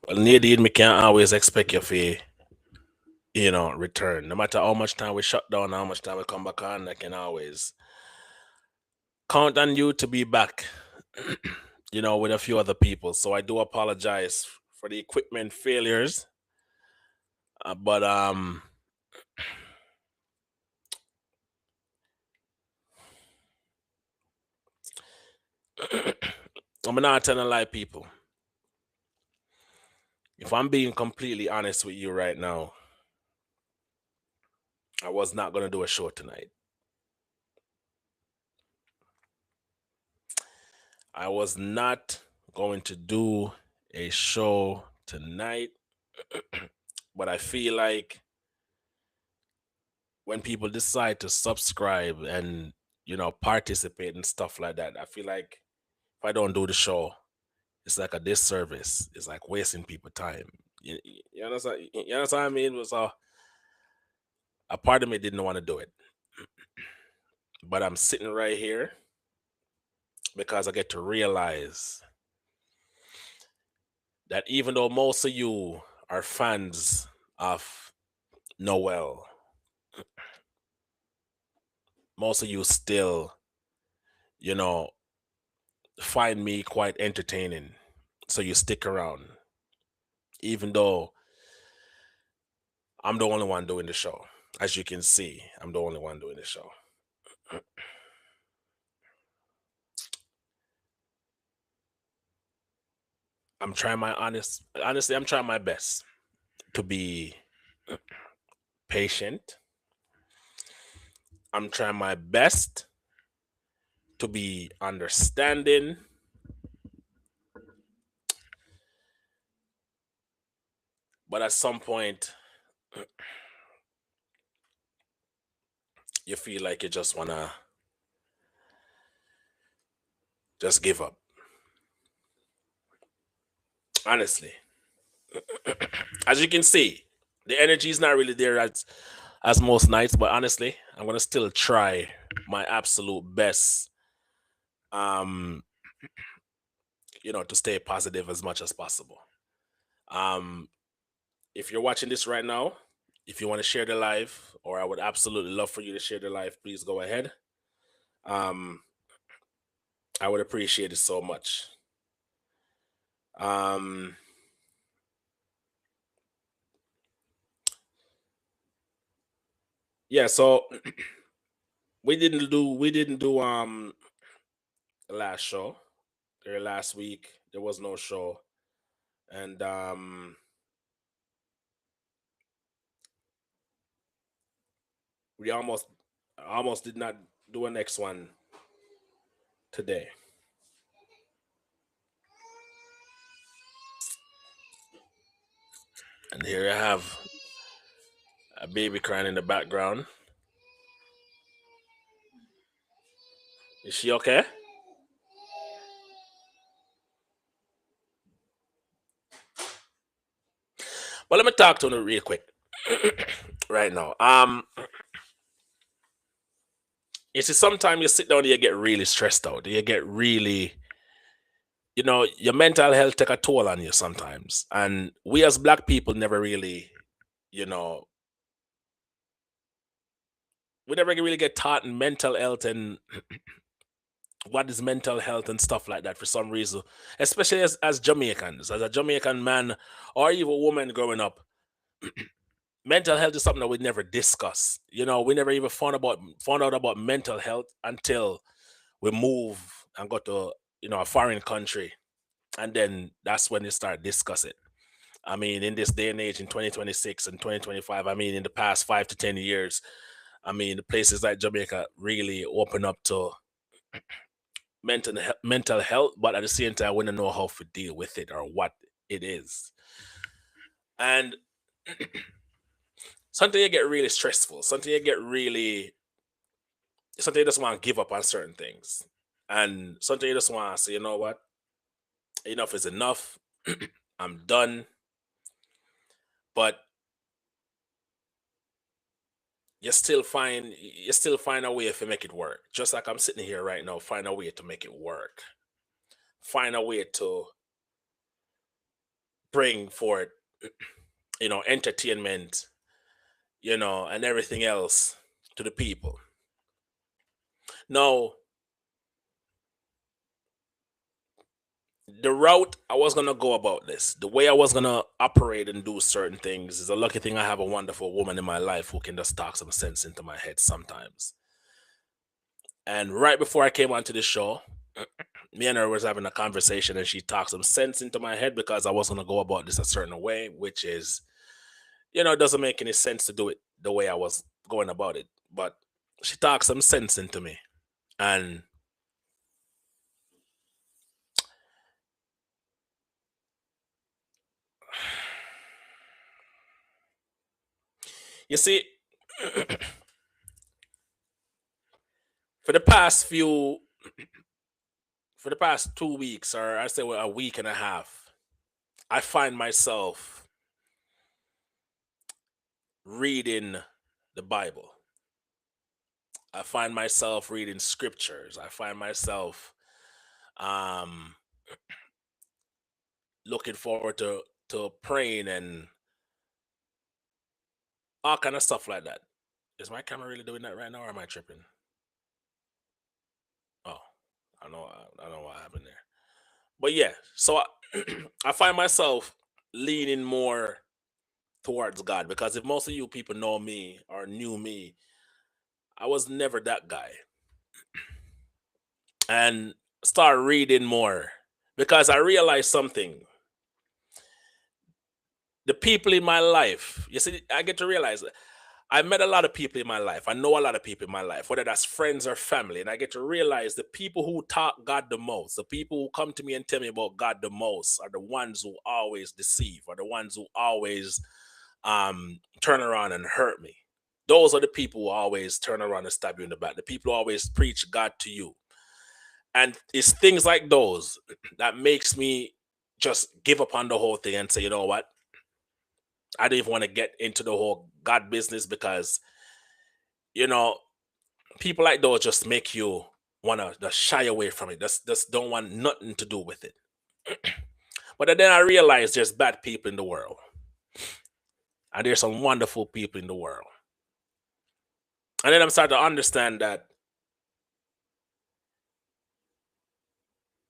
Well, Nadine, me can't always expect you to, return. No matter how much time we shut down, how much time we come back on, I can always count on you to be back, with a few other people. So I do apologize for the equipment failures. But I'm not telling a lie, people. If I'm being completely honest with you right now, I was not going to do a show tonight. I was not going to do a show tonight, but I feel like when people decide to subscribe and participate and stuff like that, I feel like if I don't do the show, it's like a disservice. It's like wasting people time. You understand? You understand what I mean? So a part of me didn't want to do it, but I'm sitting right here because I get to realize that even though most of you are fans of Noel, most of you still, you know, find me quite entertaining. So you stick around, even though I'm the only one doing the show. As you can see, I'm the only one doing the show. I'm trying my honestly, I'm trying my best to be patient. I'm trying my best to be understanding. But at some point, you feel like you just wanna just give up. Honestly. As you can see, the energy is not really there as most nights, but honestly, I'm gonna still try my absolute best um to stay positive as much as possible. Um if you're watching this right now, if you want to share the live, or I would absolutely love for you to share the live, please go ahead. Um I would appreciate it so much. Um yeah, so we didn't do the last show. Last week there was no show. And we almost did not do a next one today. And here I have a baby crying in the background. Is she okay? Well, let me talk to her real quick right now. You see, sometimes you sit down and you get really stressed out. You get really, your mental health take a toll on you sometimes. And we as black people never really, you know, we never really get taught in mental health and what is mental health and stuff like that for some reason, especially as Jamaicans, as a Jamaican man or even woman growing up. Mental health is something that we never discuss. We never even found out about mental health until we move and go to a foreign country, and then that's when they start discuss it. I mean, in this day and age, in 2026 and 2025, I mean, in the past 5 to 10 years, I mean, the places like Jamaica really open up to mental health, but at the same time, we don't know how to deal with it or what it is. And something you get really stressful, something you just want to give up on certain things. And sometimes you just want to say, you know what, enough is enough. I'm done. But you still find a way to make it work. Just like I'm sitting here right now, find a way to make it work. Find a way to bring forth, entertainment, and everything else to the people. Now, the route I was gonna go about this, the way I was gonna operate and do certain things, is a lucky thing I have a wonderful woman in my life who can just talk some sense into my head sometimes. And right before I came onto the show, me and her was having a conversation, and she talked some sense into my head because I was gonna go about this a certain way, which is, it doesn't make any sense to do it the way I was going about it. But she talked some sense into me, and you see, for the past few for the past 2 weeks, or I say, well, a week and a half, I find myself reading the Bible. I find myself reading scriptures. I find myself um looking forward to praying and all kind of stuff like that. Is my camera really doing that right now, or am I tripping? Oh, I know what happened there. But yeah, so I find myself leaning more towards God, because if most of you people know me or knew me, I was never that guy. And start reading more, because I realized something. The people in my life, you see, I get to realize that I met a lot of people in my life. I know a lot of people in my life, whether that's friends or family. And I get to realize the people who talk God the most, the people who come to me and tell me about God the most, are the ones who always deceive, are the ones who always turn around and hurt me. Those are the people who always turn around and stab you in the back. The people who always preach God to you. And it's things like those that makes me just give up on the whole thing and say, you know what? I don't even want to get into the whole God business, because, you know, people like those just make you want to just shy away from it. Just don't want nothing to do with it. But then I realized there's bad people in the world, and there's some wonderful people in the world. And then I'm starting to understand that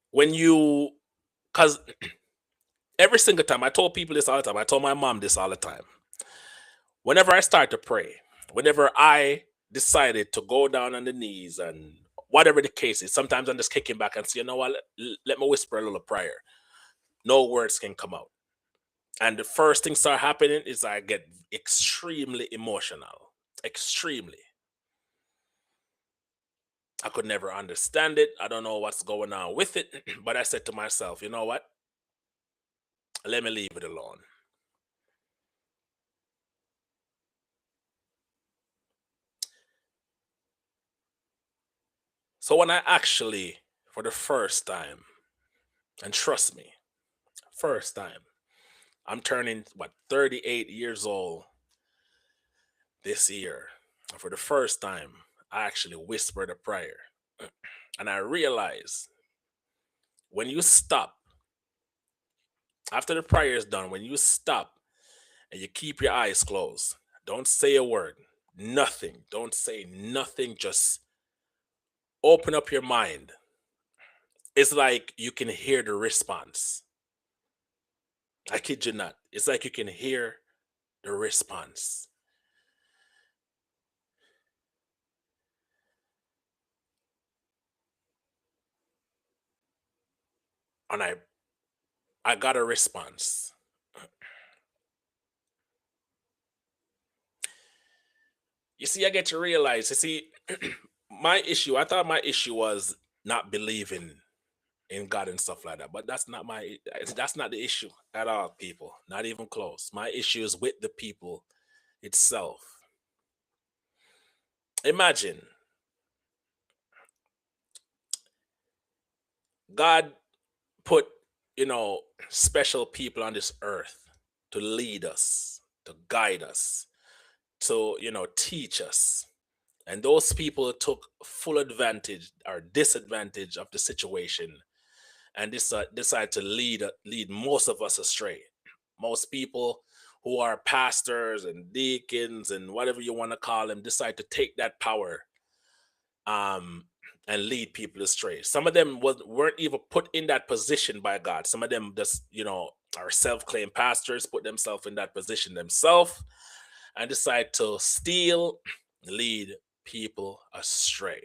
when you, because every single time, I told people this all the time, I told my mom this all the time. Whenever I start to pray, whenever I decided to go down on the knees and whatever the case is, sometimes I'm just kicking back and say, you know what, let me whisper a little prayer. No words can come out. And the first thing start happening is I get extremely emotional. Extremely. I could never understand it. I don't know what's going on with it. But I said to myself, you know what? Let me leave it alone. So when I actually, for the first time, and trust me, first time, I'm turning, what, 38 years old this year. And for the first time, I actually whispered a prayer. And I realized, when you stop, after the prayer is done, when you stop and you keep your eyes closed, don't say a word, nothing, don't say nothing, just open up your mind. It's like you can hear the response. I kid you not. It's like you can hear the response. And I got a response. You see, I get to realize, you see, I thought my issue was not believing in God and stuff like that. But that's not the issue at all, people. Not even close. My issue is with the people itself. Imagine God put, special people on this earth to lead us, to guide us, to, teach us. And those people took full advantage or disadvantage of the situation and decide to lead most of us astray. Most people who are pastors and deacons and whatever you want to call them decide to take that power, um, and lead people astray. Some of them weren't even put in that position by God. Some of them just, are self-claimed pastors, put themselves in that position themselves, and decide to steal, lead people astray.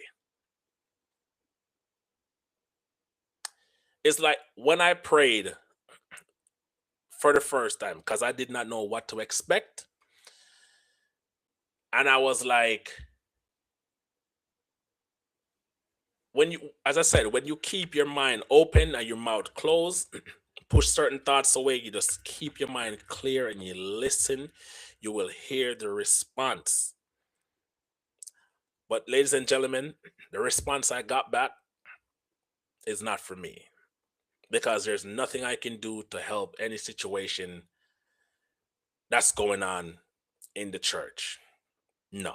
It's like when I prayed for the first time because I did not know what to expect. And I was like, as I said, when you keep your mind open and your mouth closed, push certain thoughts away, you just keep your mind clear and you listen, you will hear the response. But, ladies and gentlemen, the response I got back is not for me because there's nothing I can do to help any situation that's going on in the church. No.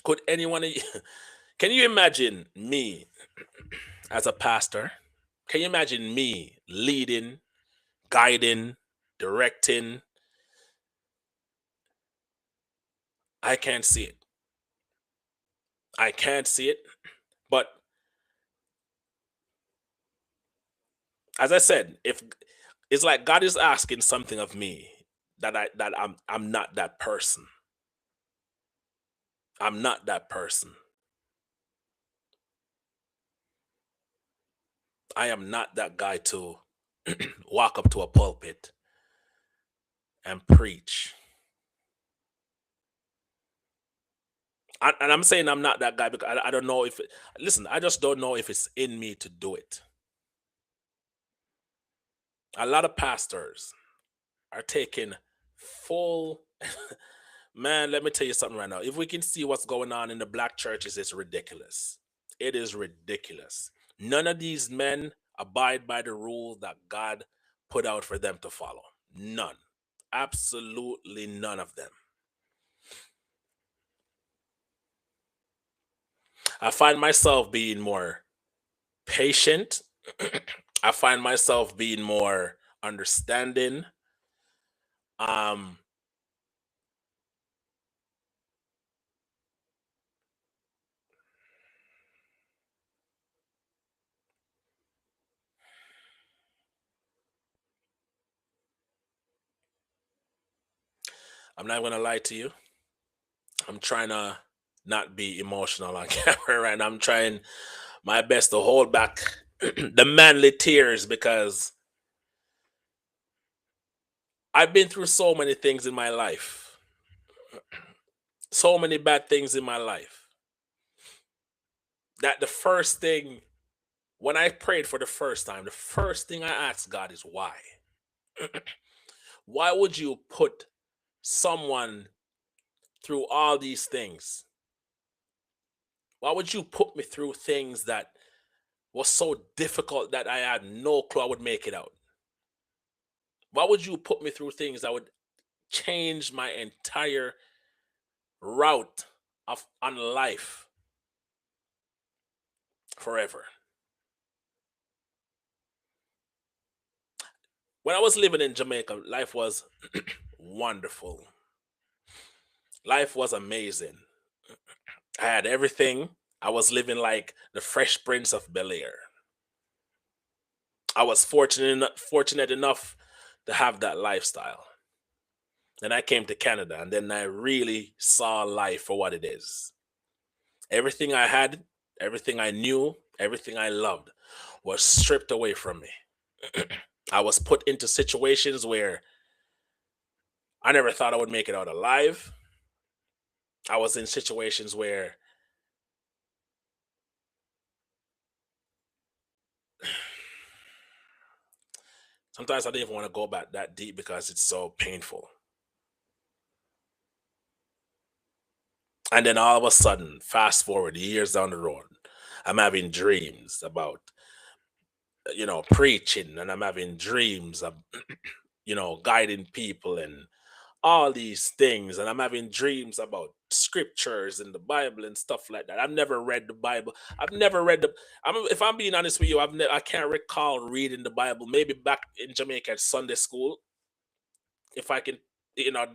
Could anyone, can you imagine me as a pastor? Can you imagine me leading, guiding, directing? I can't see it. I can't see it. But as I said, if it's like God is asking something of me that I'm not that person. I'm not that person. I am not that guy to walk up to a pulpit and preach. And I'm saying I'm not that guy because I don't know if listen, I just don't know if it's in me to do it. A lot of pastors are taking full man, let me tell you something right now. If we can see what's going on in the black churches, it's ridiculous. It is ridiculous. None of these men abide by the rules that God put out for them to follow. None. Absolutely none of them. I find myself being more patient. I find myself being more understanding. Um, I'm not gonna lie to you. I'm trying to not be emotional on camera right now. I'm trying my best to hold back the manly tears because I've been through so many things in my life, so many bad things in my life, that the first thing, when I prayed for the first time, the first thing I asked God is why? Why would you put someone through all these things? Why would you put me through things that was so difficult that I had no clue I would make it out? Why would you put me through things that would change my entire route of on life forever? When I was living in Jamaica, life was wonderful. Life was amazing. I had everything. I was living like the Fresh Prince of Bel Air. I was fortunate enough to have that lifestyle. Then I came to Canada, and then I really saw life for what it is. Everything I had, everything I knew, everything I loved was stripped away from me. I was put into situations where I never thought I would make it out alive. I was in situations where sometimes I didn't even want to go back that deep because it's so painful. And then all of a sudden, fast forward years down the road, I'm having dreams about, preaching, and I'm having dreams of, guiding people and all these things, and I'm having dreams about scriptures and the Bible and stuff like that. I've never read the Bible. I've never read the. If I'm being honest with you, I can't recall reading the Bible. Maybe back in Jamaica at Sunday school, if I can,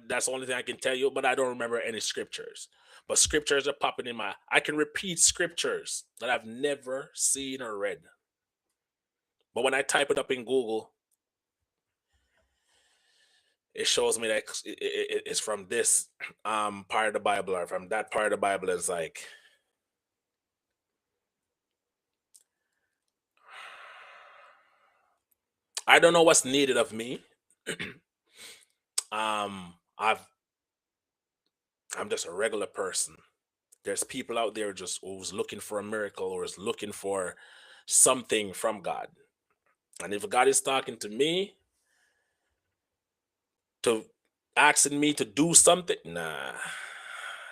that's the only thing I can tell you. But I don't remember any scriptures. But scriptures are popping in my. I can repeat scriptures that I've never seen or read. But when I type it up in Google, it shows me that it's from this part of the Bible or from that part of the Bible. It's like, I don't know what's needed of me. I've I'm just a regular person. There's people out there just who's looking for a miracle or is looking for something from God. And if God is talking to me to asking me to do something, nah,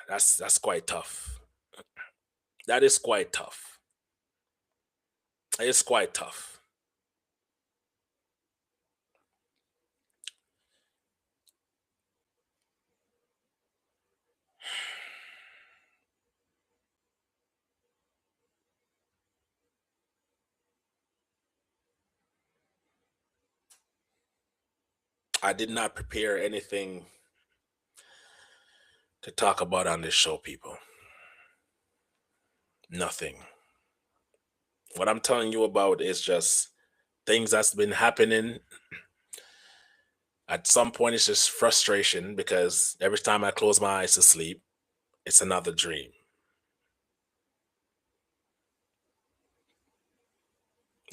that's quite tough. That is quite tough. It's quite tough. I did not prepare anything to talk about on this show, people. Nothing. What I'm telling you about is just things that's been happening. At some point, it's just frustration because every time I close my eyes to sleep, it's another dream.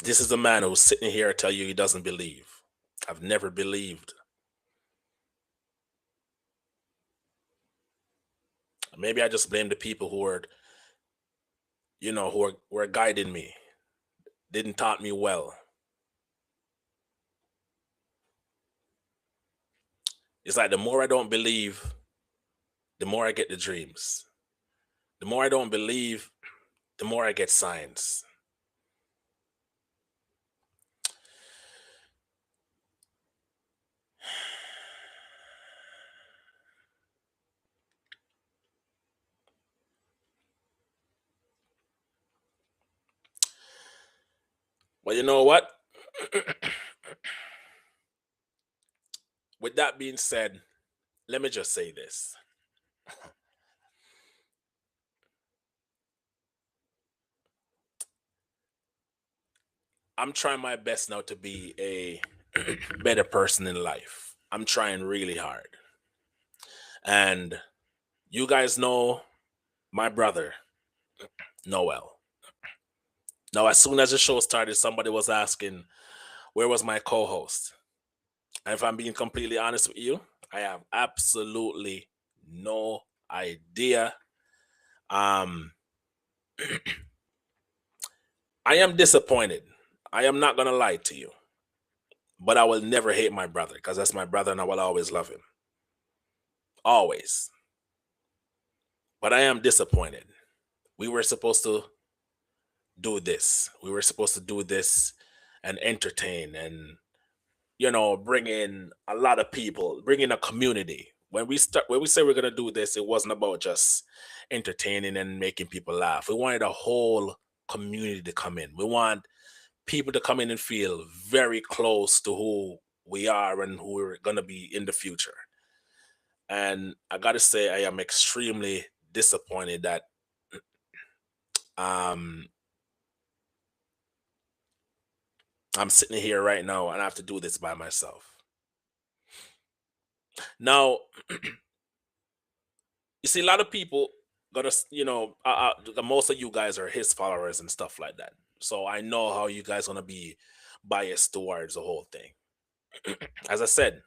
This is the man who's sitting here tell you he doesn't believe. I've never believed. Maybe I just blame the people who are, who are guiding me. Didn't taught me well. It's like the more I don't believe, the more I get the dreams. The more I don't believe, the more I get signs. Well, you know what? With that being said, let me just say this. I'm trying my best now to be a better person in life. I'm trying really hard. And you guys know my brother, Noel. Now, as soon as the show started, somebody was asking, where was my co host? And if I'm being completely honest with you, I have absolutely no idea. Um, I am disappointed. I am not going to lie to you, but I will never hate my brother because that's my brother and I will always love him. Always. But I am disappointed. We were supposed to do this. We were supposed to do this and entertain and bring in a lot of people, bring in a community. When we say we're gonna do this, it wasn't about just entertaining and making people laugh. We wanted a whole community to come in. We want people to come in and feel very close to who we are and who we're gonna be in the future. And I gotta say, I am extremely disappointed that um I'm sitting here right now and I have to do this by myself. Now, you see, a lot of people gotta, most of you guys are his followers and stuff like that. So I know how you guys gonna be biased towards the whole thing. As I said,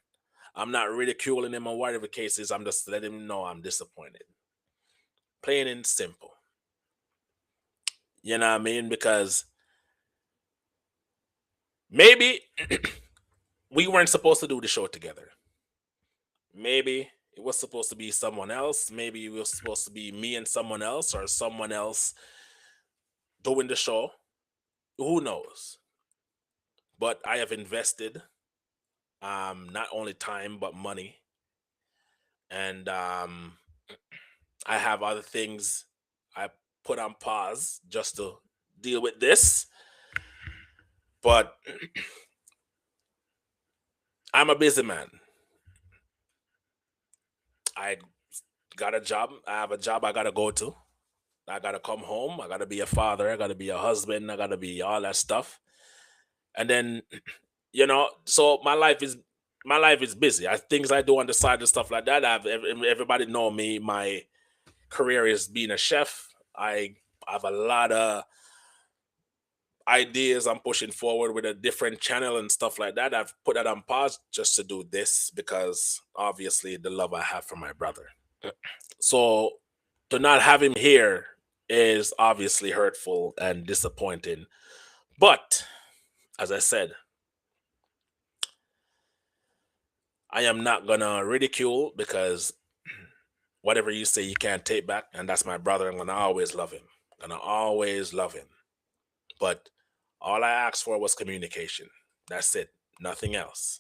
I'm not ridiculing him or whatever the case is. I'm just letting him know I'm disappointed. Plain and simple. You know what I mean? Because maybe we weren't supposed to do the show together. Maybe it was supposed to be someone else. Maybe it was supposed to be me and someone else, or someone else doing the show. Who knows? But I have invested not only time but money, and I have other things I put on pause just to deal with this. But I'm a busy man. I got a job. I have a job I gotta go to. I gotta come home. I gotta be a father. I gotta be a husband. I gotta be all that stuff. And then, so my life is busy. I things I do on the side and stuff like that. Everybody know me. My career is being a chef. I have a lot of ideas I'm pushing forward with a different channel and stuff like that. I've put that on pause just to do this because obviously the love I have for my brother. So to not have him here is obviously hurtful and disappointing. But as I said, I am not gonna ridicule because whatever you say you can't take back, and that's my brother. I'm gonna always love him. Gonna always love him. But all I asked for was communication. That's it. Nothing else.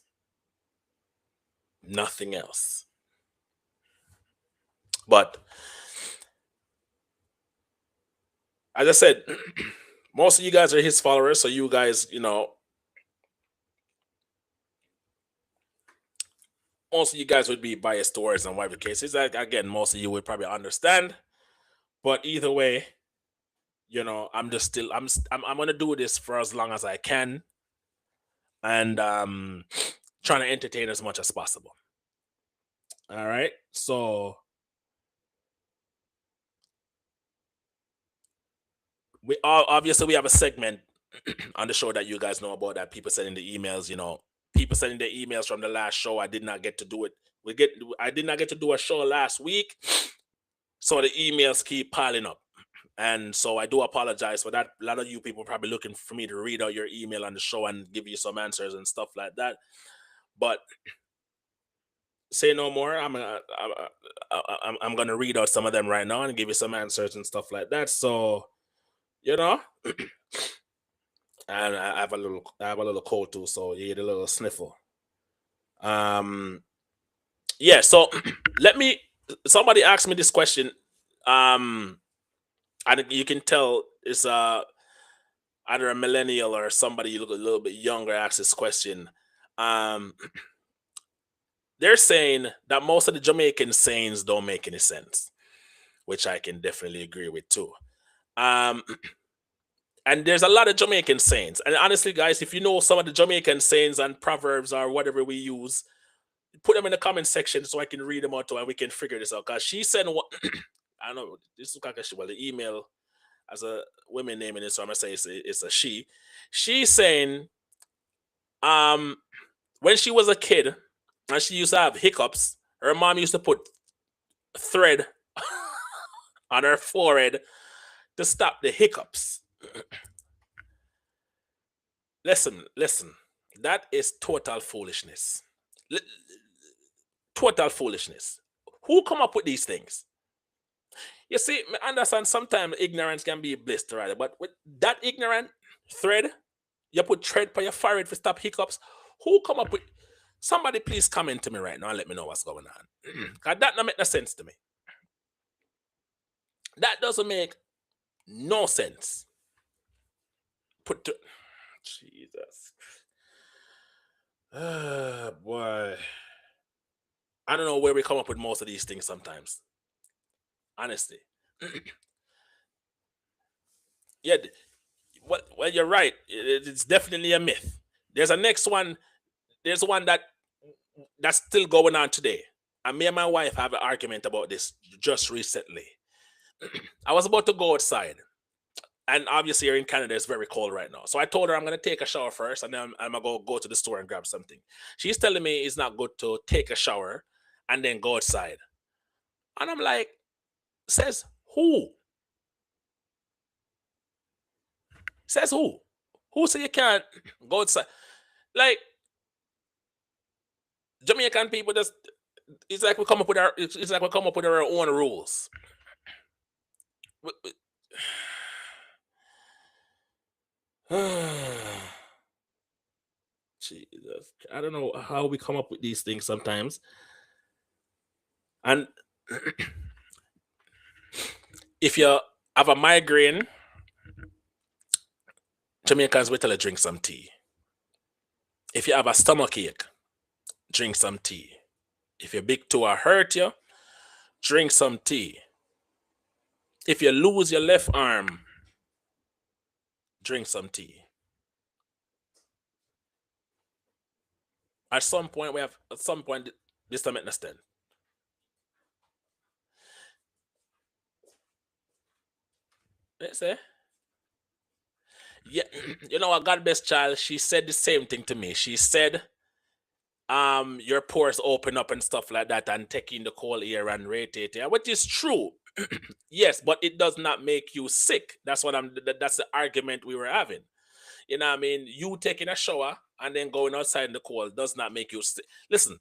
Nothing else. But as I said, most of you guys are his followers, so you guys, most of you guys would be biased towards and whatever the case is. Again, most of you would probably understand. But either way, I'm just still I'm gonna do this for as long as I can, and trying to entertain as much as possible. All right. So we obviously we have a segment on the show that you guys know about, that people sending the emails. People sending the emails from the last show. I did not get to do it. I did not get to do a show last week, so the emails keep piling up. And so I do apologize for that. A lot of you people probably looking for me to read out your email on the show and give you some answers and stuff like that. But say no more. I'm gonna read out some of them right now and give you some answers and stuff like that. So you know, and I have a little cold too, so you get a little sniffle. Um, yeah. So let me. Somebody asked me this question. Um, and you can tell it's either a millennial or somebody you look a little bit younger asked this question. Um, they're saying that most of the Jamaican sayings don't make any sense, which I can definitely agree with too. Um, and there's a lot of Jamaican sayings. And honestly, guys, if you know some of the Jamaican sayings and proverbs or whatever we use, put them in the comment section so I can read them out too and we can figure this out. Cause she said what I don't know, this is like well, the email as a women naming it, so I'm gonna say it's a she. She's saying um when she was a kid and she used to have hiccups, her mom used to put thread on her forehead to stop the hiccups. Listen, that is total foolishness. Li- Total foolishness. Who come up with these things? You see, I understand sometimes ignorance can be bliss, right? But with that ignorant thread, you put thread for your forehead to stop hiccups. Who come up with? Somebody please comment to me right now and let me know what's going on. Cause that don't make no sense to me. That doesn't make no sense. Put to, Jesus. Boy. I don't know where we come up with most of these things sometimes. Honestly. Yeah, well, you're right. It's definitely a myth. There's a next one. There's one that's still going on today. And me and my wife have an argument about this just recently. I was about to go outside, and obviously here in Canada it's very cold right now. So I told her I'm gonna take a shower first, and then I'm gonna go to the store and grab something. She's telling me it's not good to take a shower and then go outside, and I'm like, says who? Says who? Who say you can't go outside? Like Jamaican people just it's like we come up with it's like we come up with our own rules. Jesus, I don't know how we come up with these things sometimes. And if you have a migraine, Jamaicans will tell you drink some tea. If you have a stomach ache, drink some tea. If your big toe hurt you, drink some tea. If you lose your left arm, drink some tea. At some point, this time understand. Let's say, yeah, you know what, God bless child, she said the same thing to me. She said, your pores open up and stuff like that and take in the cold air and radiate it, which is true. Yes, but it does not make you sick. That's the argument we were having. You know what I mean? You taking a shower and then going outside in the cold does not make you sick. Listen,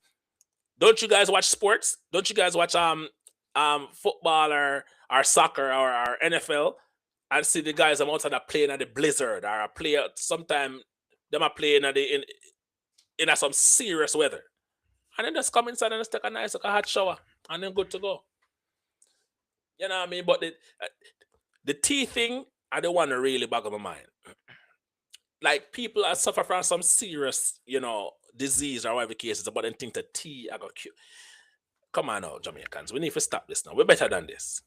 don't you guys watch sports? Don't you guys watch football or soccer or NFL and see the guys outside are playing at the blizzard or a player sometime them are playing at in some serious weather. And then just come inside and just take a nice like a hot shower and then good to go. You know what I mean? But the tea thing, I don't want to really bug on my mind. Like people that suffer from some serious, disease or whatever the case is, but then think that tea I got cure. Come on now, Jamaicans. We need to stop this now. We're better than this.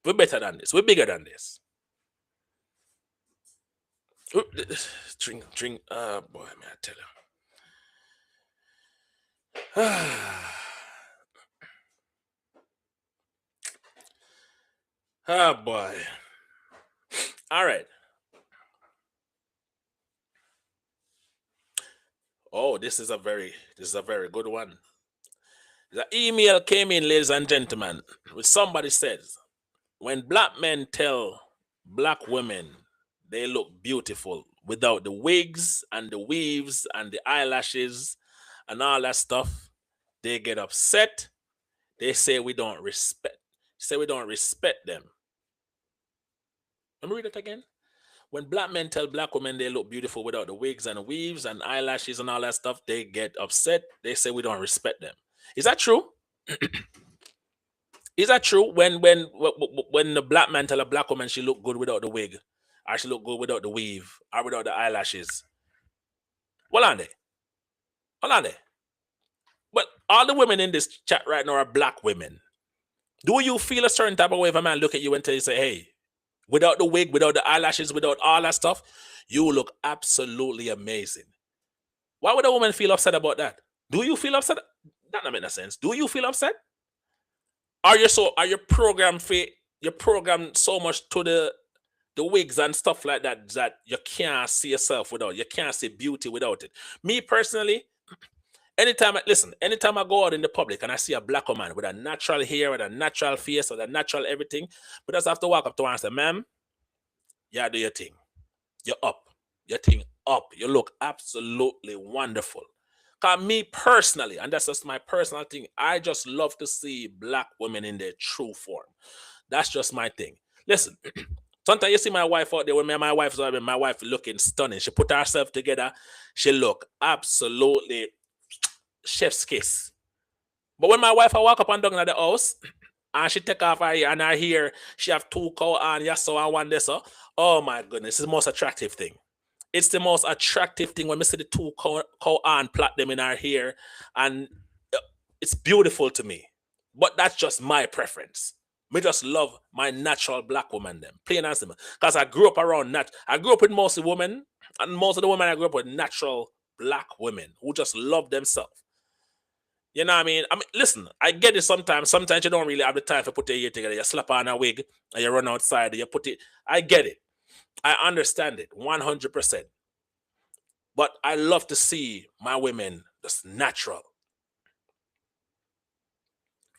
We're better than this. We're bigger than this. Drink. Boy, man, I tell you. Oh boy. All right. Oh, this is a very good one. The email came in, ladies and gentlemen, which somebody says, when black men tell black women they look beautiful without the wigs and the weaves and the eyelashes and all that stuff, they get upset. They say we don't respect. Them. Let me read it again. When black men tell black women they look beautiful without the wigs and the weaves and eyelashes and all that stuff, they get upset. They say we don't respect them. Is that true? Is that true? When the black man tell a black woman she look good without the wig, or she look good without the weave, or without the eyelashes? Hold on there. But all the women in this chat right now are black women. Do you feel a certain type of way if a man look at you and tell you, say, hey, without the wig, without the eyelashes, without all that stuff, you look absolutely amazing? Why would a woman feel upset about that? Do you feel upset? That doesn't make no sense. Do you feel upset? Are you programmed so much to the wigs and stuff like that you can't see yourself without, you can't see beauty without it? Me personally, anytime I go out in the public and I see a black woman with a natural hair, with a natural face, with a natural everything, but I just have to walk up to her and say, ma'am, yeah, do your thing. You're up. Your thing up. You look absolutely wonderful. Because me personally, and that's just my personal thing, I just love to see black women in their true form. That's just my thing. Listen, sometimes you see my wife out there, when my wife looking stunning. She put herself together. She look absolutely chef's kiss. But when my wife I walk up and down at the house and she take off her hair and her hair, she have 2 cow and yes, so I want this. Oh my goodness, it's the most attractive thing. It's the most attractive thing when we see the 2 cow and plait them in her hair, and it's beautiful to me. But that's just my preference. Me just love my natural black woman them, plain and simple. Because I grew up I grew up with mostly women, and most of the women I grew up with natural black women who just love themselves. You know what I mean? Listen, I get it sometimes. Sometimes you don't really have the time to put your hair together. You slap on a wig and you run outside and you put it. I get it. I understand it 100%. But I love to see my women just natural.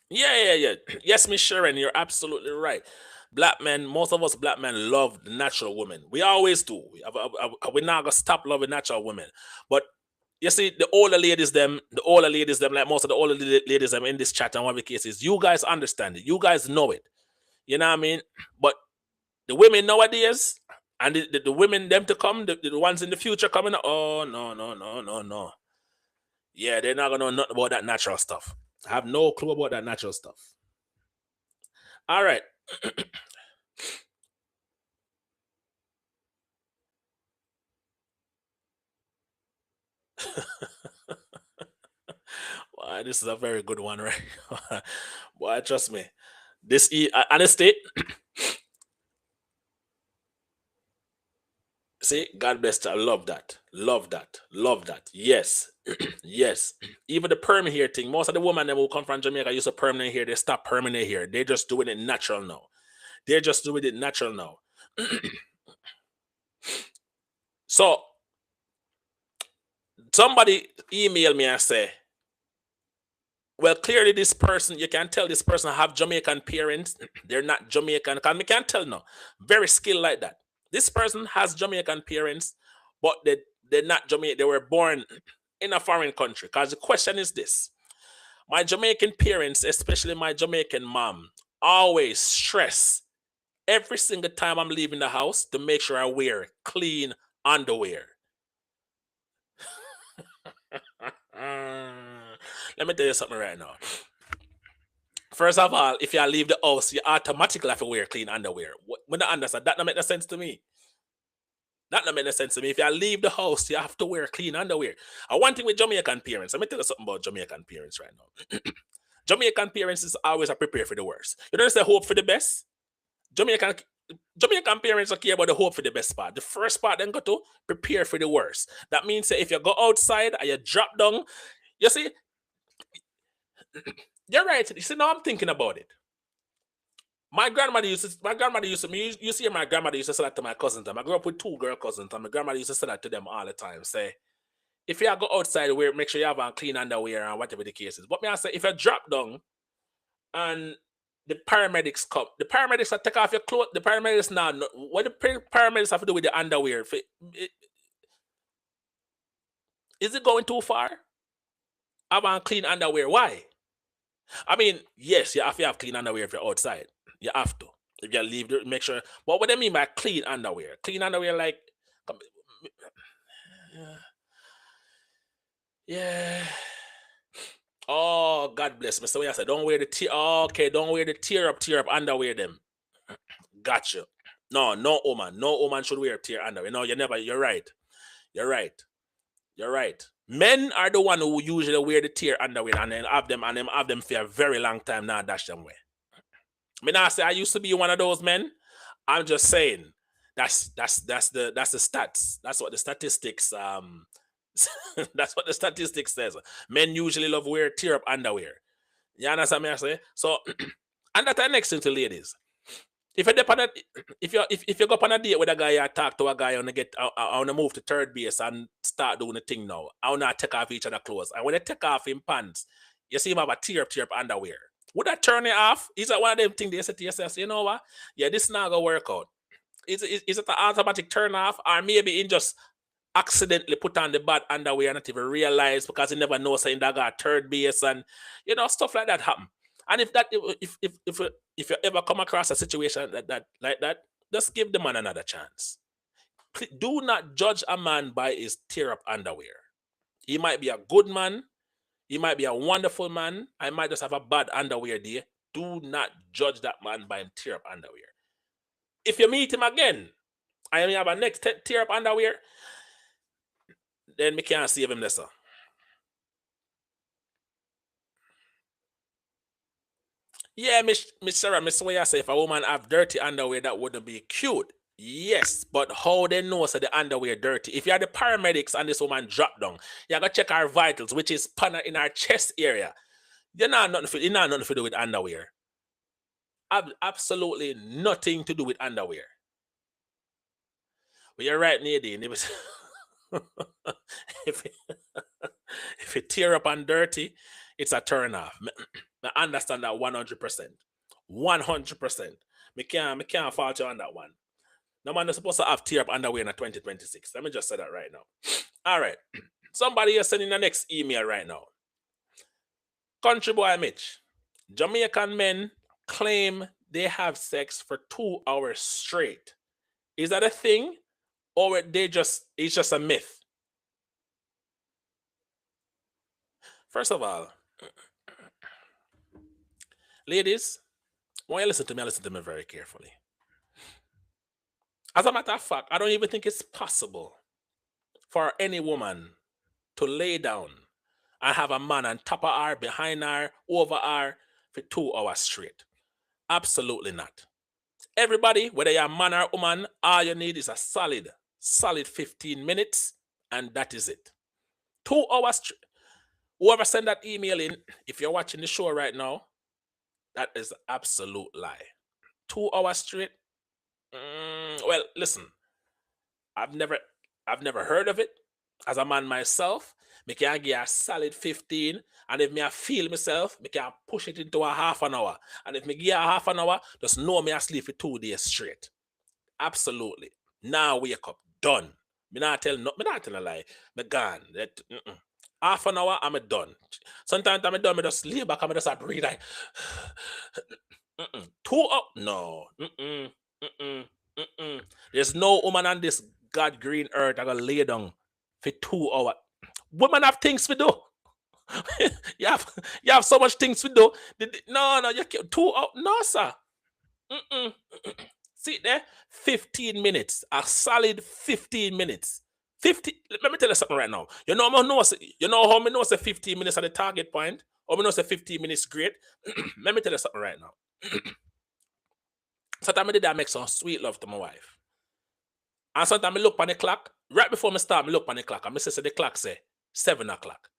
Yeah. Yes, Miss Sharon, you're absolutely right. Most of us black men love the natural women. We always do. We're not gonna stop loving natural women. But you see, the older ladies, like most of the older ladies them in this chat and one of the cases, you guys understand it. You guys know it. You know what I mean? But the women nowadays, And the women, them to come, the ones in the future coming, oh, no. Yeah, they're not going to know nothing about that natural stuff. I have no clue about that natural stuff. All right. Boy, this is a very good one, right? Boy, trust me. This honesty. See, God bless you. I love that. Love that. Love that. Yes. Yes. Even the perm hair thing. Most of the women that will come from Jamaica use a permanent hair. They stop permanent hair. They're just doing it natural now. They're just doing it natural now. So somebody email me and say, well, clearly this person, you can tell this person have Jamaican parents. They're not Jamaican. Because me can't tell now. Very skilled like that. This person has Jamaican parents, but they're not Jamaican. They were born in a foreign country. Because the question is this. My Jamaican parents, especially my Jamaican mom, always stress every single time I'm leaving the house to make sure I wear clean underwear. Let me tell you something right now. First of all, if you leave the house, you automatically have to wear clean underwear. When I understand, that don't make no sense to me. That don't make no sense to me. If you leave the house, you have to wear clean underwear. And one thing with Jamaican parents, let me tell you something about Jamaican parents right now. Jamaican parents is always a prepare for the worst. You don't say hope for the best. Jamaican Jamaican parents don't care about the hope for the best part. The first part then go to prepare for the worst. That means that if you go outside and you drop down, you see, you're right. You see, now I'm thinking about it. You see, my grandmother used to say that to my cousins. I grew up with two girl cousins, and my grandmother used to say that to them all the time. Say, if you go outside, make sure you have on clean underwear and whatever the case is. But me, I say, if you drop down and the paramedics come, the paramedics will take off your clothes. The paramedics now, what the paramedics have to do with the underwear? Is it going too far? Have on clean underwear. Why? I mean, yes, you have to have clean underwear if you're outside. You have to. If you leave, make sure. But what do I mean by clean underwear? Clean underwear, like, yeah. Oh, God bless me. So I said, don't wear the tear. Oh, okay, don't wear the tear up underwear. Them. Gotcha. No, no woman should wear tear underwear. No, you never. You're right. You're right. You're right. Men are the one who usually wear the tear underwear and then have them for a very long time now dash them way. I mean, I say I used to be one of those men. I'm just saying that's the stats. That's what the statistics that's what the statistics says. Men usually love wear tear up underwear. You understand me? I say so. And that's the next thing to ladies. If you dep on a, if you go on a date with a guy, you talk to a guy, I wanna move to third base and start doing the thing now. I wanna take off each other clothes. And when they take off in pants, you see him have a tear up underwear. Would that turn it off? Is that one of them things they say to yourself, you know what? Yeah, this not gonna work out. Is it an automatic turn off? Or maybe in just accidentally put on the bad underwear and not even realize because he never knows saying that got third base and stuff like that happen. And if you ever come across a situation like that, just give the man another chance. Do not judge a man by his tear up underwear. He might be a good man, he might be a wonderful man. I might just have a bad underwear day. Do not judge that man by him tear up underwear. If you meet him again and you have a next tear up underwear, then we can't save him lesser. Yeah, Miss Sarah, Miss Waya say if a woman have dirty underwear, that wouldn't be cute. Yes, but how they know so the underwear dirty? If you are the paramedics and this woman drop down, you gotta check our vitals, which is panna in our chest area. You're not nothing to do with underwear. Absolutely nothing to do with underwear. But you're right, Nadine. It was if it, if it tear up and dirty, it's a turn off. I understand that 100%. 100%. Me can't fault you on that one. No man is supposed to have tear up underwear in a 2026. Let me just say that right now. All right. Somebody is sending the next email right now. Country boy Mitch. Jamaican men claim they have sex for 2 hours straight Is that a thing, or it's just a myth? First of all, ladies, when you listen to me very carefully. As a matter of fact, I don't even think it's possible for any woman to lay down and have a man on top of her, behind her, over her for 2 hours straight. Absolutely not. Everybody, whether you're a man or a woman, all you need is a solid 15 minutes, and that is it. 2 hours. Whoever sent that email in, if you're watching the show right now, that is an absolute lie. 2 hours straight. Well, listen, I've never heard of it. As a man myself, me can give a solid 15, and if me I feel myself, me can push it into a half an hour. And if me give a half an hour, just know me I sleep for 2 days straight. Absolutely. Now wake up. Done. Me not tell a lie. Me gone. Half an hour, I'm done. Sometimes I'm done, me just lay back and me just breathe like 2 up. No. There's no woman on this God green earth that gonna lay down for 2 hours. Women have things to do. you have so much things to do. No, you can't 2 hours. No, sir. See there, 15 minutes, a solid 15 minutes. 50. Let me tell you something right now. You know how me know say 15 minutes at the target point, or me know say 15 minutes great. Let me tell you something right now. Sometimes I did that make some sweet love to my wife. And sometimes I look on the clock, right before me start, I look on the clock, and I say the clock say 7 o'clock.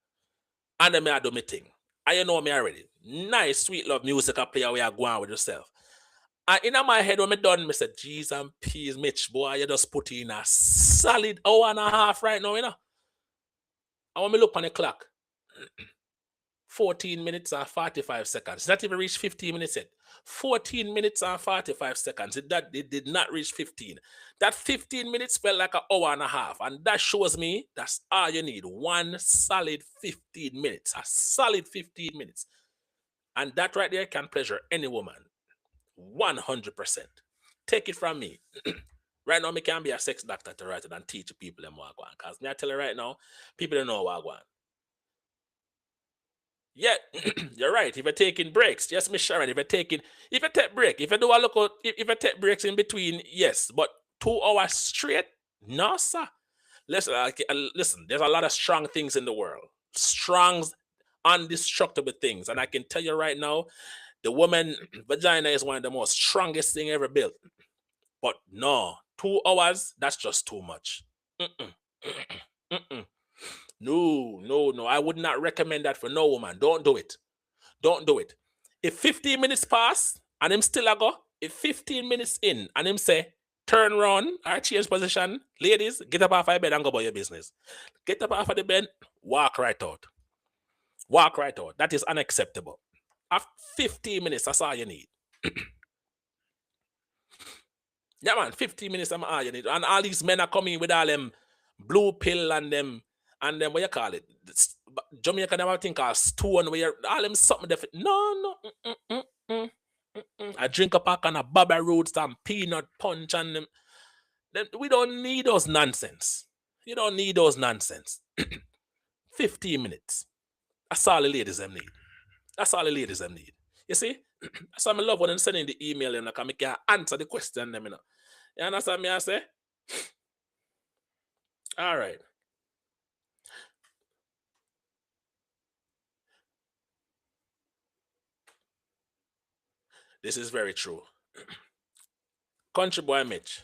And then I do my thing. And you know me already. Nice, sweet love music I play where you go on with yourself. And in my head, when I done, I said, Jeez and peas, Mitch, boy, you just put in a solid hour and a half right now, you know. And when I look on the clock, 14 minutes and 45 seconds. It's not even reached 15 minutes yet. 14 minutes and 45 seconds. It did not reach 15. That 15 minutes felt like an hour and a half. And that shows me that's all you need. One solid 15 minutes. A solid 15 minutes. And that right there can pleasure any woman. 100%. Take it from me. Right now, me can be a sex doctor to write it and teach people them what I want. Because me I tell you right now, people don't know what I want. Yeah, you're right. If you're taking breaks, yes, Miss Sharon. If you take break, if you do a look out, if you take breaks in between, yes. But 2 hours straight, no, sir. Listen. There's a lot of strong things in the world, strong, indestructible things, and I can tell you right now, the woman vagina is one of the most strongest thing ever built. But no, 2 hours, that's just too much. Mm-mm. Mm-mm. No. I would not recommend that for no woman. Don't do it. Don't do it. If 15 minutes pass and him still a go, if 15 minutes in and him say, turn around or change position, ladies, get up off of bed and go about your business. Get up off of the bed, walk right out. Walk right out. That is unacceptable. After 15 minutes, that's all you need. Yeah, man, 15 minutes, I'm all you need. And all these men are coming with all them blue pill and them what you call it? Jamaica never think of stone where all them something different. No. I drink a pack and a baba roots and peanut punch and them. Then we don't need those nonsense. You don't need those nonsense. 15 minutes. That's all the ladies them need. That's all the ladies them need. You see? That's why I love when I'm sending the email and I can answer the question them, you know. You understand me I say? All right. This is very true. Country boy Mitch.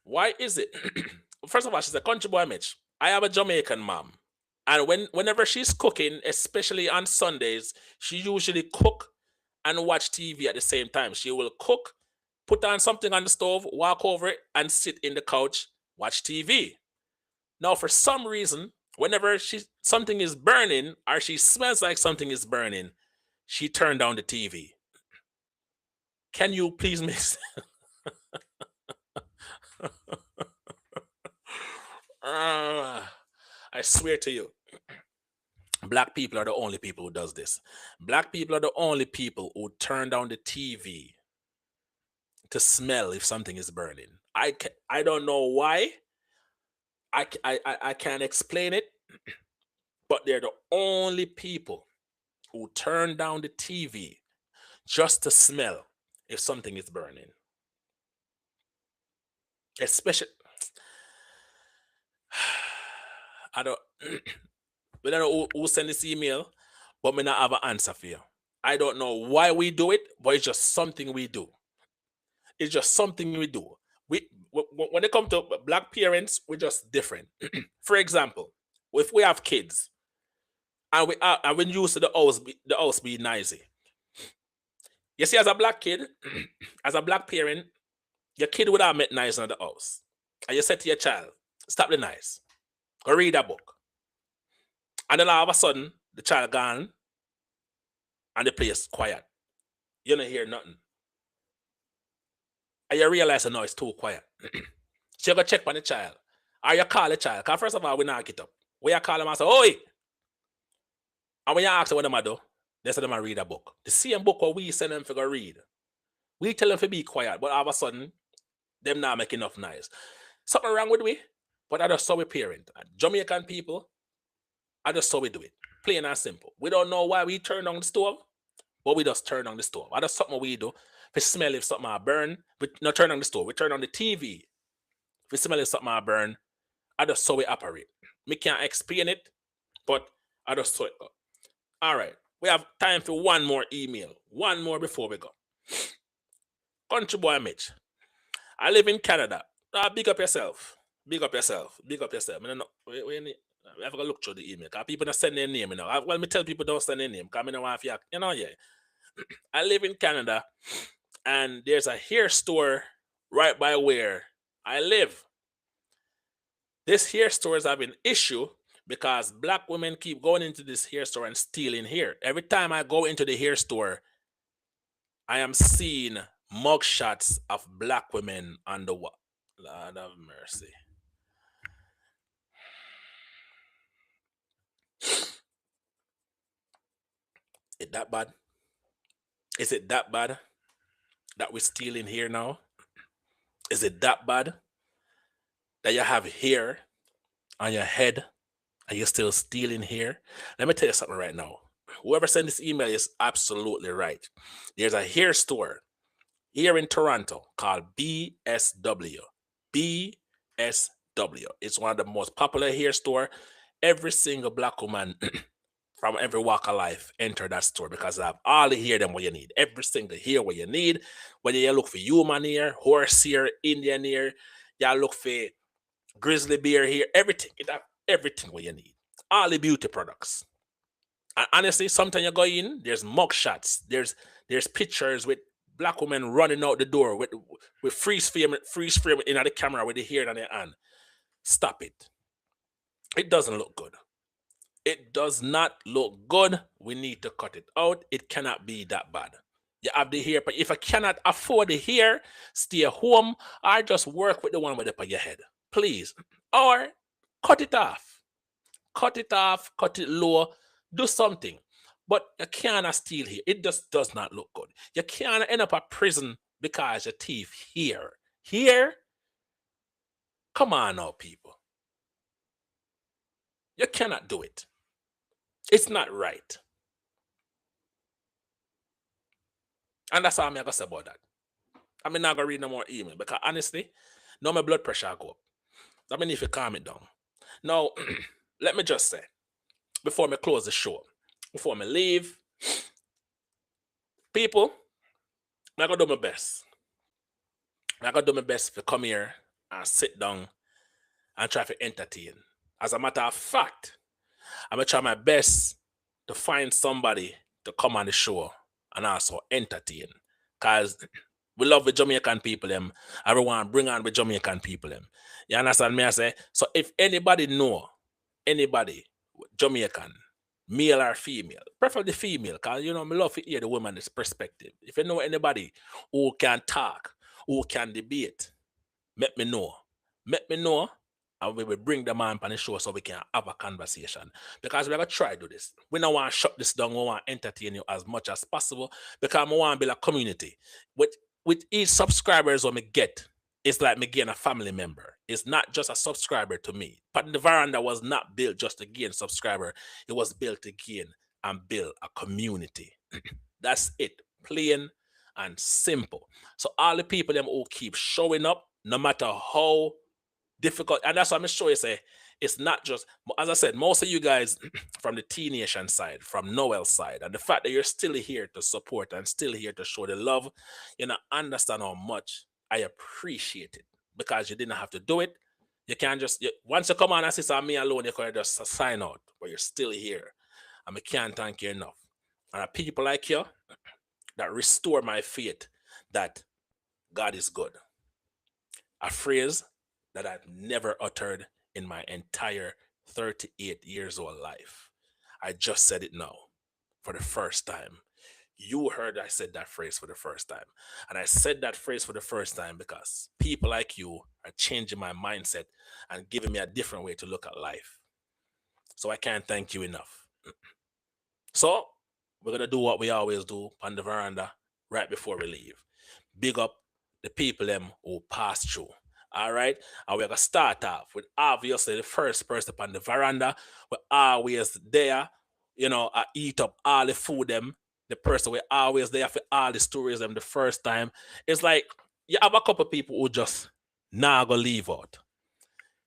Why is it? First of all, she's a country boy Mitch. I have a Jamaican mom. And whenever she's cooking, especially on Sundays, she usually cook and watch TV at the same time. She will cook, put on something on the stove, walk over it, and sit in the couch, watch TV. Now, for some reason, whenever something is burning or she smells like something is burning, she turned down the TV. Can you please miss? I swear to you, black people are the only people who does this. Black people are the only people who turn down the TV to smell if something is burning. I don't know why. I can't explain it, but they're the only people who turn down the TV just to smell if something is burning. Especially, I don't, we don't know who sent this email, but me not have an answer for you. I don't know why we do it, but it's just something we do. It's just something we do. When it comes to black parents, we're just different. For example, if we have kids and we used to the house be noisy. You see, as a black kid, as a black parent, your kid would have met noise in the house. And you said to your child, stop the noise. Go read a book. And then all of a sudden, the child gone and the place quiet. You don't hear nothing. And you realize the noise too quiet. So you go check on the child. Or you call the child. Because first of all, we not get up. We call them and say, oi! And when you ask them what they do, they say them read a book. The same book what we send them to go read. We tell them to be quiet, but all of a sudden, them not make enough noise. Something wrong with we, but I just saw we parent. Jamaican people, I just saw we do it. Plain and simple. We don't know why we turn on the stove, but we just turn on the stove. I just something we do. If we smell if something I burn, we not turn on the stove. We turn on the TV. If we smell if something I burn, I just saw we operate. Me can't explain it, but I just saw it. All right. We have time for one more email. One more before we go. Country boy Mitch. I live in Canada. Big up yourself. Big up yourself. Big up yourself. I don't know. We have to look through the email. Because people don't send their name. Well, me tell people don't send their name. Because I don't want to, yeah. I live in Canada. And there's a hair store right by where I live. This hair store is having issue because black women keep going into this hair store and stealing hair. Every time I go into the hair store, I am seeing mugshots of black women on the wall. Lord have mercy. Is that bad? Is it that bad that we're stealing hair now? Is it that bad that you have hair on your head and you're still stealing hair? Let me tell you something right now. Whoever sent this email is absolutely right. There's a hair store here in Toronto called BSW. BSW. It's one of the most popular hair store. Every single black woman from every walk of life enter that store because they have all the hair them what you need. Every single hair what you need. Whether you look for human hair, horse hair, Indian hair, you look for grizzly bear hair, everything. It have everything what you need. All the beauty products. And honestly, sometimes you go in, there's mug shots, there's pictures with black women running out the door with freeze frame in the camera with the hair on their hand. Stop it. It doesn't look good. It does not look good. We need to cut it out. It cannot be that bad. You have the hair, but if I cannot afford the hair, stay home or just work with the one with the on your head. Please. Or cut it off. Cut it off, cut it low, do something. But you cannot steal here. It just does not look good. You can't end up at prison because your teeth here. Here? Come on now, people. You cannot do it. It's not right. And that's all I'm going to say about that. I'm not going to read no more email because honestly, now my blood pressure go up. I mean, if you calm it down. Now, let me just say, before me close the show, before me leave, people, I'm going to do my best. I'm going to do my best to come here and sit down and try to entertain. As a matter of fact, I'm going to try my best to find somebody to come on the show and also entertain. Because we love the Jamaican people, them. Everyone bring on the Jamaican people, them. You understand me? I say, so if anybody know, anybody, Jamaican, male or female, preferably female, because, you know, I love to hear the woman's perspective. If you know anybody who can talk, who can debate, let me know. Let me know, and we will bring them on the show so we can have a conversation. Because we're going to try to do this. We don't want to shut this down. We want to entertain you as much as possible because we want to build a community. With each subscribers when we get, it's like me gain a family member. It's not just a subscriber to me. But the veranda was not built just to gain subscriber. It was built to gain and build a community. That's it. Plain and simple. So all the people them who keep showing up, no matter how difficult, and that's what I'm sure you say. It's not just, as I said, most of you guys from the T Nation side, from Noel's side, and the fact that you're still here to support and still here to show the love, you know, understand how much I appreciate it because you didn't have to do it. You can't just, once you come on and say, me alone, you can just sign out, but you're still here. And I can't thank you enough. And people like you that restore my faith that God is good. A phrase that I've never uttered in my entire 38 years old life. I just said it now for the first time. You heard I said that phrase for the first time. And I said that phrase for the first time because people like you are changing my mindset and giving me a different way to look at life. So I can't thank you enough. So we're going to do what we always do on the veranda right before we leave. Big up the people them who pass through. All right. And we're going to start off with obviously the first person upon the veranda. We're always there. You know, I eat up all the food them. The person we're always there for all the stories them the first time. It's like you have a couple people who just nah go leave out.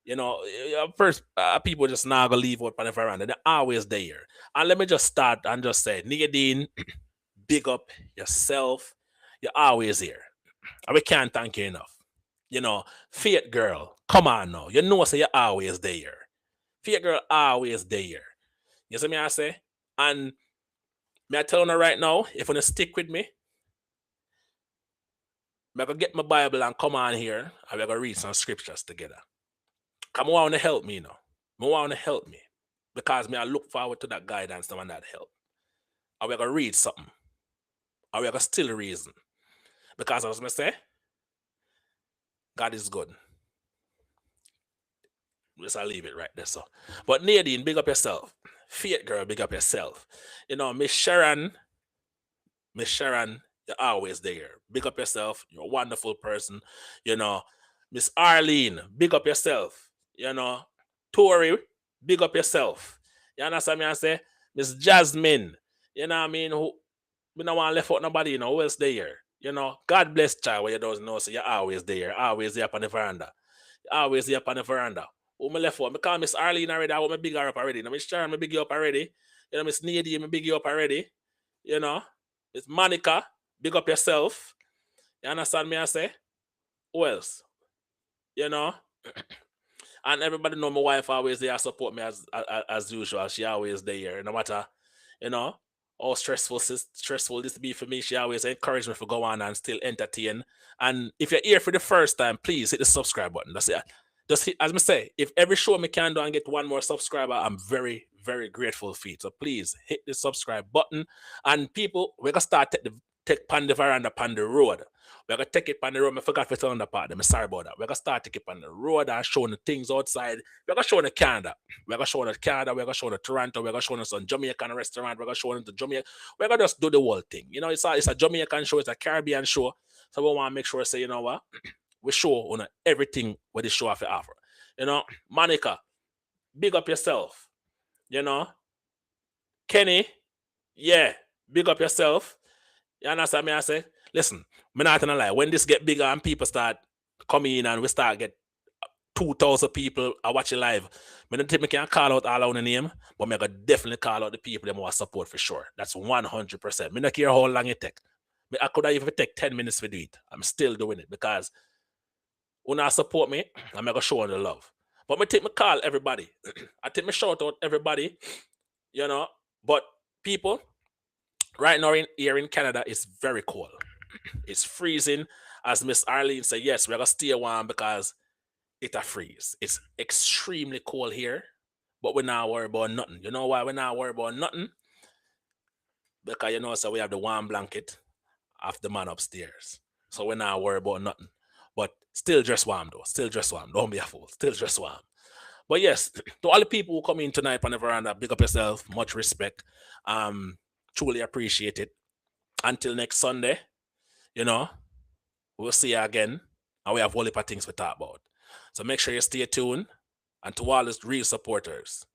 You know, first people just now gonna leave out on the veranda. They're always there. And let me just start and just say, Nadine, big up yourself. You're always here. And we can't thank you enough. You know, Faith Girl, come on now. You know, so you're always there. Faith Girl, always there. You see me, I say? And me I tell you right now, if you stick with me, I'm gonna get my Bible and come on here and we're gonna read some scriptures together. Come on to help me now. I want to help me because me I look forward to that guidance and that help. And we're gonna read something. And we're gonna still reason. Because as I say, God is good. Let's leave it right there. So, but Nadine, big up yourself. Faith Girl, big up yourself. You know, Miss Sharon, you're always there. Big up yourself. You're a wonderful person. You know, Miss Arlene, big up yourself. You know, Tori, big up yourself. You understand me? I say, Miss Jasmine, you know what I mean? Who we don't want to left out nobody, you know, who else there? You know, God bless child where you don't know, so you're always there up on the veranda. You're always there up on the veranda. Who me left out? Me call Miss Arlene already, I want me big her up already. Now Miss Sharon, me big you up already. You know, Miss Nadine, me big you up already. You know, Miss Monica, big up yourself. You understand me? I say, who else? You know, and everybody know my wife always there support me as usual. She always there, no matter, you know, how stressful this be for me. She always encourage me to go on and still entertain. And if you're here for the first time, please hit the subscribe button. That's it. Just hit, as I say, if every show me can do and get one more subscriber, I'm very, very grateful for it. So please hit the subscribe button. And people, we're gonna start take pan the veranda pan the road. We're gonna take it on the road. I forgot to tell on the part. I'm sorry about that. We're gonna start take it on the road and showing the things outside. We're gonna show the Canada. We're gonna show the Canada. We're gonna show the Toronto. We're gonna show some Jamaican restaurant. We're gonna show the Jamaica. We're gonna just do the whole thing. You know, it's a Jamaican show. It's a Caribbean show. So we want to make sure say, you know what, we show on everything what the show have to offer. You know, Monica, big up yourself. You know, Kenny, yeah, big up yourself. You understand me? I say, listen, me not gonna lie. When this get bigger and people start coming in and we start get 2,000 people are watching live, I don't think we can call out all our name, but I can definitely call out the people that want support for sure. That's 100%. I don't care how long it take. I could have even take 10 minutes to do it. I'm still doing it because when I support me, I'm gonna show the love. But I take me call everybody. I take me shout out everybody, you know. But people, right now here in Canada, it's very cold. It's freezing. As Miss Arlene said, yes, we're gonna stay warm because it a freeze. It's extremely cold here, but we're not worried about nothing. You know why we're not worried about nothing? Because you know, so we have the warm blanket of the man upstairs. So we're not worried about nothing. But still dress warm though. Still dress warm. Don't be a fool. Still dress warm. But yes, to all the people who come in tonight on the veranda, big up yourself. Much respect. Truly appreciate it. Until next Sunday, you know, we'll see you again. and we have a whole heap of things to talk about. So make sure you stay tuned. And to all the real supporters,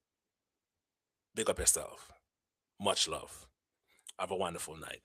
big up yourself. Much love. Have a wonderful night.